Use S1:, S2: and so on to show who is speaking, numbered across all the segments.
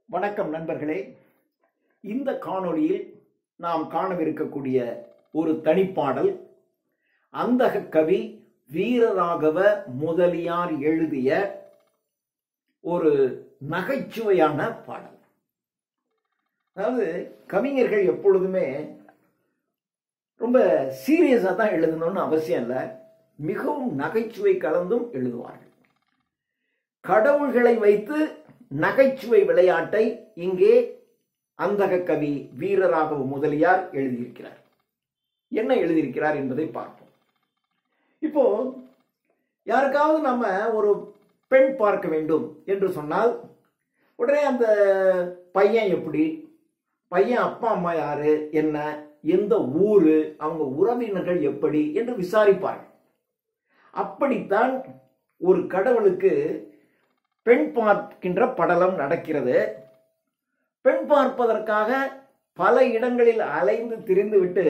S1: வணக்கம் நண்பர்களே. இந்த காணொளியில் நாம் காணவிருக்கக்கூடிய ஒரு தனிப்பாடல் அந்தக கவி வீரராகவ முதலியார் எழுதிய ஒரு நகைச்சுவையான பாடல். அதாவது கவிஞர்கள் எப்பொழுதுமே ரொம்ப சீரியஸா தான் எழுதணும்னு அவசியம் இல்லை, மிகவும் நகைச்சுவை கலந்தும் எழுதுவார்கள். கடவுள்களை வைத்து நகைச்சுவை விளையாட்டை இங்கே அந்தக கவி வீரராகவ முதலியார் எழுதியிருக்கிறார். என்ன எழுதியிருக்கிறார் என்பதை பார்ப்போம். இப்போ யாருக்காவது நம்ம ஒரு பெண் பார்க்க வேண்டும் என்று சொன்னால் உடனே அந்த பையன் எப்படி, பையன் அப்பா அம்மா யாரு, என்ன, எந்த ஊரு, அவங்க உறவினர்கள் எப்படி என்று விசாரிப்பார்கள். அப்படித்தான் ஒரு கடவுளுக்கு பெண் பார்க்கின்ற படலம் நடக்கிறது. பெண் பார்ப்பதற்காக பல இடங்களில் அலைந்து திரிந்து விட்டு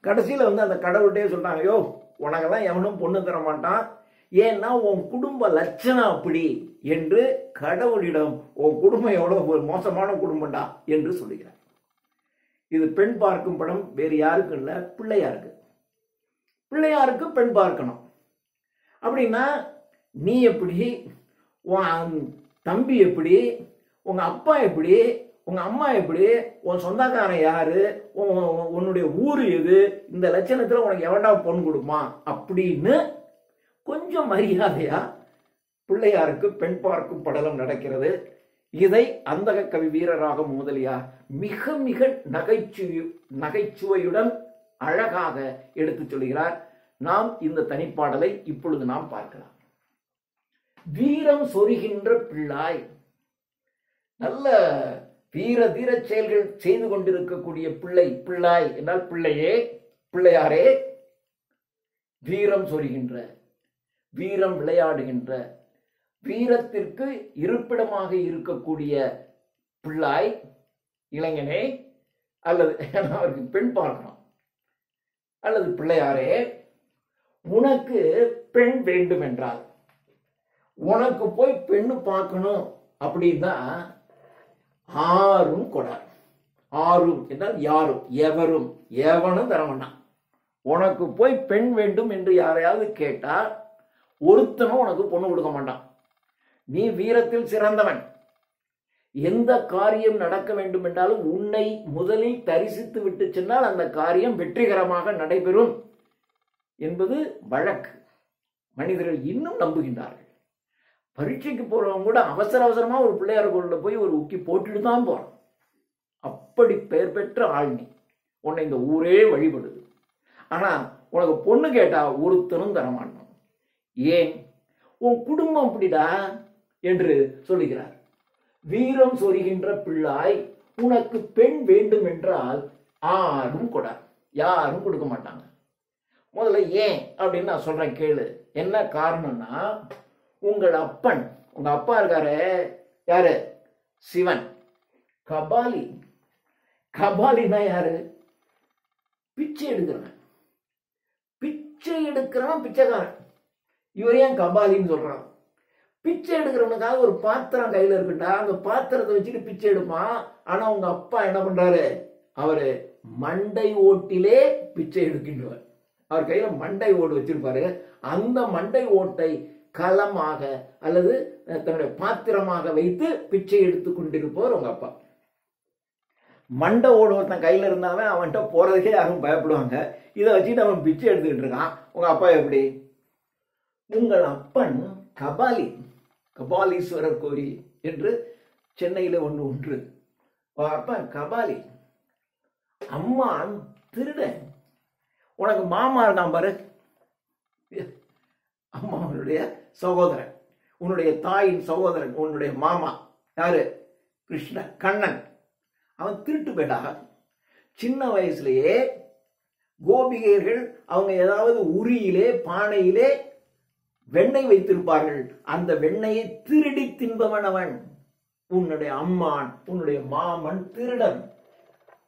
S1: கடைசியில் அந்த கடவுள்கிட்டே சொல்றாங்க, யோ உனக்கெல்லாம் எவனும் பொண்ணு தர மாட்டான், ஏன்னா உன் குடும்ப லட்சணம் அப்படி என்று கடவுளிடம் உன் குடும்பம் எவ்வளவு மோசமான குடும்பம்டா என்று சொல்லுகிறார். இது பெண் பார்க்கும் படம், வேறு யாருக்கும் இல்லை, பிள்ளையாருக்கு. பிள்ளையாருக்கு பெண் பார்க்கணும் அப்படின்னா நீ எப்படி, உன் தம்பி எப்படி, உங்க அப்பா எப்படி, உங்க அம்மா எப்படி, உன் சொந்தக்காரன் யாரு, உன்னுடைய ஊரு எது, இந்த லட்சணத்துல உனக்கு எவன்டா பொண்ணு கொடுமா அப்படின்னு கொஞ்சம் மரியாதையா பிள்ளையாருக்கு பெண் பார்க்கும் படலம் நடக்கிறது. இதை அந்தக கவி வீரராகவ முதலியார் மிக மிக நகைச்சுவையுடன் அழகாக எடுத்து சொல்கிறார். நாம் இந்த தனிப்பாடலை இப்பொழுது நாம் பார்க்கலாம். வீரம் சொரிகின்ற பிள்ளாய், நல்ல வீர தீர செயல்கள் செய்து கொண்டிருக்கக்கூடிய பிள்ளை. பிள்ளாய் என்றால் பிள்ளையே, பிள்ளையாரே. வீரம் சொரிகின்ற, வீரம் விளையாடுகின்ற, வீரத்திற்கு இருப்பிடமாக இருக்கக்கூடிய பிள்ளாய், இளைஞனே, அல்லது அவருக்கு பெண் பார்க்கணும், அல்லது பிள்ளையாரே, உனக்கு பெண் வேண்டும் என்றால், உனக்கு போய் பெண்ணு பார்க்கணும் அப்படின்னா ஆரும் கொடார். ஆரும் என்றால் யாரும், எவரும், எவனும் தரமாட்டான். உனக்கு போய் பெண் வேண்டும் என்று யாரையாவது கேட்டா ஒருத்தனும் உனக்கு பொண்ணு கொடுக்க மாட்டான். நீ வீரத்தில் சிறந்தவன். எந்த காரியம் நடக்க வேண்டும் என்றாலும் உன்னை முதலில் தரிசித்து விட்டு சென்றால் அந்த காரியம் வெற்றிகரமாக நடைபெறும் என்பது வழக்கு. மனிதர்கள் இன்னும் நம்புகின்றார்கள். பரீட்சைக்கு போறவங்க கூட அவசர அவசரமா ஒரு பிள்ளையார் கோயில்ல போய் ஒரு உக்கி போட்டுட்டு தான் போறான். அப்படி பெயர் பெற்ற ஆள் நீ. உன்னை இந்த ஊரே வழிபடுது. ஆனா உனக்கு பொண்ணு கேட்டா ஒருத்தனும் தரமாட்டான். ஏன்? உன் குடும்பம் அப்படிடா என்று சொல்லுகிறார். வீரம் சொரிகின்ற பிள்ளாய், உனக்கு பெண் வேண்டும் என்றால் ஆரும் கொடார், யாரும் கொடுக்க மாட்டாங்க. முதல்ல ஏன் அப்படின்னு நான் சொல்றேன், கேளு. என்ன காரணம்னா, உங்கள் அப்பன், உங்க அப்பா இருக்காரு, யாரு? சிவன். கபாலி. கபாலினா யாரு? பிச்சை எடுக்கிறவன். பிச்சை எடுக்கிறவன் பிச்சைக்காரன். இவர் ஏன் கபாலின்னு சொல்றான்? பிச்சை எடுக்கிறவனுக்காக ஒரு பாத்திரம் கையில இருக்குண்டா, அந்த பாத்திரத்தை வச்சுட்டு பிச்சை எடுப்பான். ஆனா உங்க அப்பா என்ன பண்றாரு? அவரு மண்டை ஓட்டிலே பிச்சை எடுக்கின்றவர். அவர் கையில மண்டை ஓடு வச்சிருப்பாரு. அந்த மண்டை ஓட்டை களமாக அல்லது தன்னுடைய பாத்திரமாக வைத்து பிச்சை எடுத்து கொண்டிருப்பவர் உங்க அப்பா. மண்டை ஓடு ஒருத்தன் கையில இருந்தாவே அவன்கிட்ட போறதுக்கே யாரும் பயப்படுவாங்க. இதை வச்சுட்டு அவன் பிச்சை எடுத்துக்கிட்டு இருக்கான். உங்க அப்பா எப்படி? உங்கள் அப்பன் கபாலி, கபாலீஸ்வரர் கோயில் என்று சென்னையில ஒன்று உண்டு. அப்பன் கபாலி, அம்மான் திருடன். உனக்கு மாமா இருக்கான் பாரு, அம்மாவனுடைய சகோதரன், உன்னுடைய தாயின் சகோதரன், உன்னுடைய மாமா யாரு? கிருஷ்ணன், கண்ணன். அவன் திருட்டு போயிடா. சின்ன வயசுலயே கோபிகையர்கள் அவங்க ஏதாவது உரியிலே பானையிலே வெண்ணெய் வைத்திருப்பார்கள். அந்த வெண்ணெயை திருடி தின்பவன் அவன். உன்னுடைய அம்மான், உன்னுடைய மாமன் திருடன்.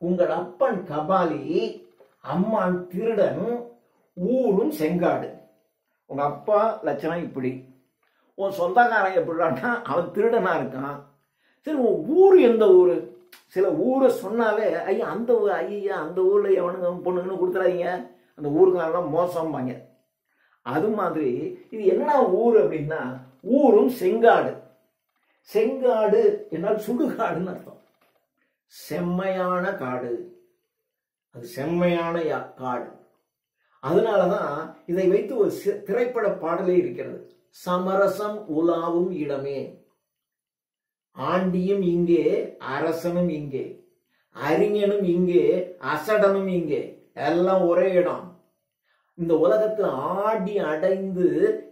S1: உங்கள் அப்பன் கபாலி, அம்மான் திருடன், ஊரும் செங்காடு. உங்க அப்பா லட்சணம் இப்படி. உன் சொந்தக்காரன் எப்படின்னா அவன் திருடனா இருக்கான். சரி, உன் ஊர் எந்த ஊர்? சில ஊரை சொன்னாவே ஐயா அந்த ஐயா அந்த ஊரில் எவனுங்க பொண்ணுங்கன்னு கொடுத்துறாதீங்க, அந்த ஊருக்காரெல்லாம் மோசம்பாங்க. அது மாதிரி இது என்ன ஊர் அப்படின்னா, ஊரும் செங்காடு. செங்காடு என்றால் சுடுகாடுன்னு அர்த்தம். செம்மையான காடு, அது செம்மையான காடு. அதனாலதான் இதை வைத்து ஒரு திரைப்பட பாடலே இருக்கிறது. சமரசம் உலாவும் இடமே, ஆண்டியும் இங்கே அரசனும் இங்கே, அறிஞனும் இங்கே அசடனும் இங்கே, எல்லாம் ஒரே இடம். இந்த உலகத்துல ஆடி அடைந்து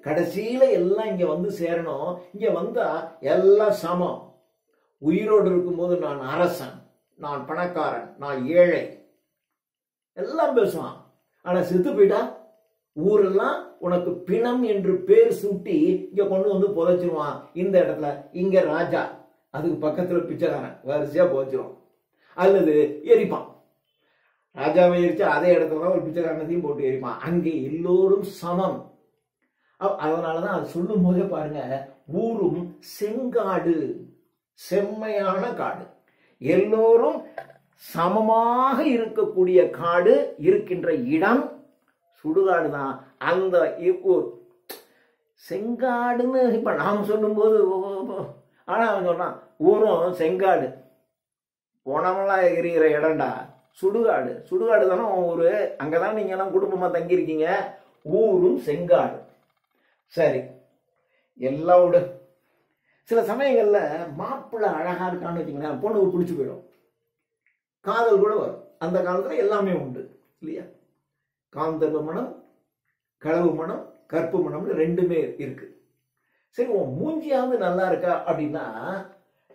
S1: கடைசியில எல்லாம் இங்க வந்து சேரணும். இங்க வந்தா எல்லாம் சமம். உயிரோடு இருக்கும்போது நான் அரசன், நான் பணக்காரன், நான் ஏழை, எல்லாம் பேசுவான். ஆனா செத்து போயிட்டா ஊரெல்லாம் உனக்கு பிணம் என்று பேர் சூட்டி இங்க கொண்டு வந்து புதைச்சிருவான். இந்த இடத்துல இங்க ராஜா, அதுக்கு பக்கத்துல பிச்சைக்காரன் வரிசையா புதைச்சிருவான், அல்லது எரிப்பான். ராஜாவை எரிச்சா அதே இடத்துல ஒரு பிச்சைக்காரனையும் போட்டு எரிப்பான். அங்கே எல்லோரும் சமம். அதனாலதான் அது சொல்லும் போதே பாருங்க, ஊரும் செங்காடு, செம்மையான காடு, எல்லோரும் சமமாக இருக்கக்கூடிய காடு இருக்கின்ற இடம் சுடுகாடு தான். அந்த செங்காடுன்னு இப்ப நாம் சொல்லும் போது, ஆனா அவன் சொல்றான் ஊரும் செங்காடு, போனவெல்லாம் எரிகிற இடம்டா சுடுகாடு. சுடுகாடு தானே ஊரு, அங்கதான் நீங்க எல்லாம் குடும்பமா தங்கியிருக்கீங்க. ஊரும் செங்காடு. சரி, எல்லாம் விடு. சில சமயங்கள்ல மாப்பிள்ளை அழகா இருக்கான்னு வச்சுங்களேன், பொண்ணுக்கு பிடிச்சு போயிடும், காதல் கூட வரும். அந்த காலத்துல எல்லாமே உண்டு இல்லையா? காந்தர்வ மனம், களவு மனம், கற்பு மனம்னு ரெண்டுமே இருக்கு. சரி, உன் மூஞ்சியாவது நல்லா இருக்கா அப்படின்னா,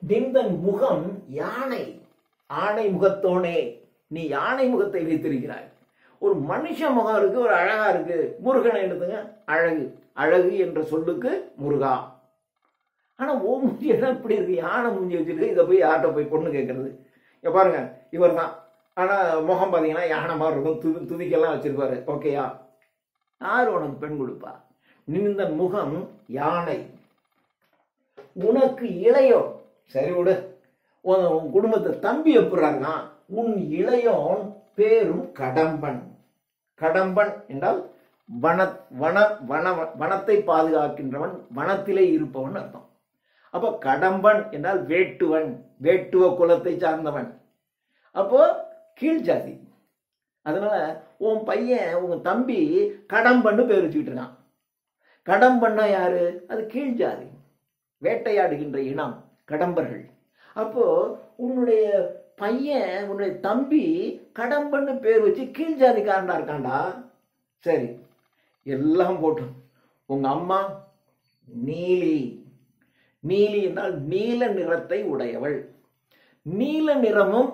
S1: நிந்தன் முகம் யானை, ஆணை முகத்தோனே, நீ யானை முகத்தை வைத்திருக்கிறாய். ஒரு மனுஷ முகம் இருக்கு, ஒரு அழகா இருக்கு. முருகனை எடுத்துங்க, அழகு. அழகு என்ற சொல்லுக்கு முருகா. ஆனா ஓ மூஞ்சி எல்லாம் இப்படி இருக்கு, யானை மூஞ்சி வச்சிருக்கு. இதை போய் யார்கிட்ட போய் பொண்ணு கேட்கறது? இங்க பாருங்க, இவர் தான். ஆனா முகம் பாத்தீங்கன்னா யானை மாதிரி இருக்கும், துதிக்கெல்லாம் வச்சிருப்பாரு. ஓகேயா? யாரு உனக்கு பெண் கொடுப்பா? நின்ற முகம் யானை. உனக்கு இளையோன், சரி விடு, உன் குடும்பத்தை தம்பி எப்படிறாங்க? உன் இளையோன் பேரும் கடம்பன். கடம்பன் என்றால் வனத்தை பாதுகாக்கின்றவன், வனத்திலே இருப்பவன் அர்த்தம். அப்ப கடம்பன் என்றால் வேட்டுவன், வேட்டுவ குலத்தை சார்ந்தவன். அப்போ கீழ் ஜாதி. அதனால உன் பையன், உன் தம்பி கடம்பன்னு பேர் வச்சுக்கிட்டு இருக்கான். கடம்பன்னா யாரு? அது கீழ் ஜாதி, வேட்டையாடுகின்ற இனம் கடம்பர்கள். அப்போ உன்னுடைய பையன், உன்னுடைய தம்பி கடம்பன்னு பேர் வச்சு கீழ் ஜாதிக்காரண்டா இருக்காண்டா. சரி, எல்லாம் போட்டோம். உங்க அம்மா நீலி. நீலி என்றால் நீல நிறத்தை உடையவள். நீல நிறமும்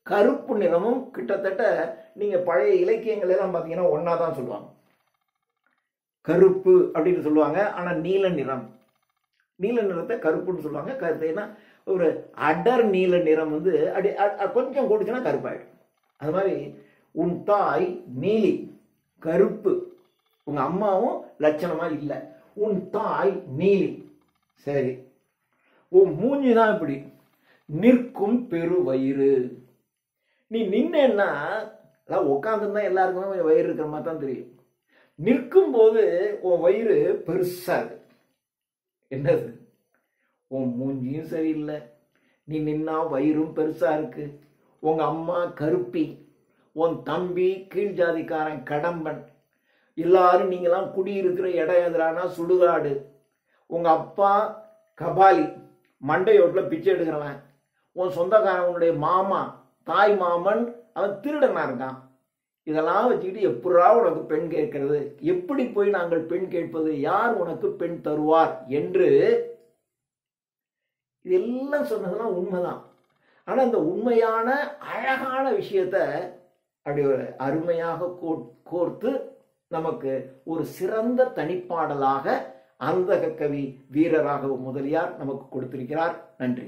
S1: கருப்பு நிறமும் கிட்டத்தட்ட நீங்க பழைய இலக்கியங்கள் எல்லாம் பாத்தீங்கன்னா ஒன்னாதான் சொல்லுவாங்க. கருப்பு அப்படின்னு சொல்லுவாங்க, ஆனா நீல நிறம், நீல நிறத்தை கருப்புன்னு சொல்லுவாங்க. கருத்தைனா ஒரு அடர் நீல நிறம் வந்து கொஞ்சம் கூடுச்சுன்னா கருப்பாயிடும். அது மாதிரி உன் தாய் நீலி, கருப்பு. உங்க அம்மாவும் லட்சணமா இல்லை, உன் தாய் நீலி. சரி, உன் மூஞ்சிதான் இப்படி, நிற்கும் பெரு வயிறு. நீ நின்னா உட்காந்துருந்தா எல்லாருக்குமே வயிறு இருக்கிற மாதிரி தான் தெரியும். நிற்கும் போது உன் வயிறு பெருசா இருக்கு. என்னது? உன் மூஞ்சியும் சரியில்லை, நீ நின்னா வயிறும் பெருசா இருக்கு. உங்க அம்மா கருப்பி, உன் தம்பி கீழ் ஜாதிக்காரன் கடம்பன். எல்லாரும் நீங்களாம் குடியிருக்கிற இடம் எதிரானா சுடுகாடு. உங்க அப்பா கபாலி, மண்டையோட்டில் பிச்சை எடுக்கிறவன். உன் சொந்தக்காரன், உன்னுடைய மாமா, தாய் மாமன், அவன் திருடனா இருக்கான். இதெல்லாம் வச்சுக்கிட்டு எப்படா உனக்கு பெண் கேட்கிறது? எப்படி போய் நாங்கள் பெண் கேட்பது? யார் உனக்கு பெண் தருவார் என்று இதெல்லாம் சொன்னதெல்லாம் உண்மைதான். ஆனா இந்த உண்மையான அழகான விஷயத்த அப்படி ஒரு அருமையாக கோர்த்து நமக்கு ஒரு சிறந்த தனிப்பாடலாக அந்தக கவி வீரராகவ முதலியார் நமக்கு கொடுத்திருக்கிறார். நன்றி.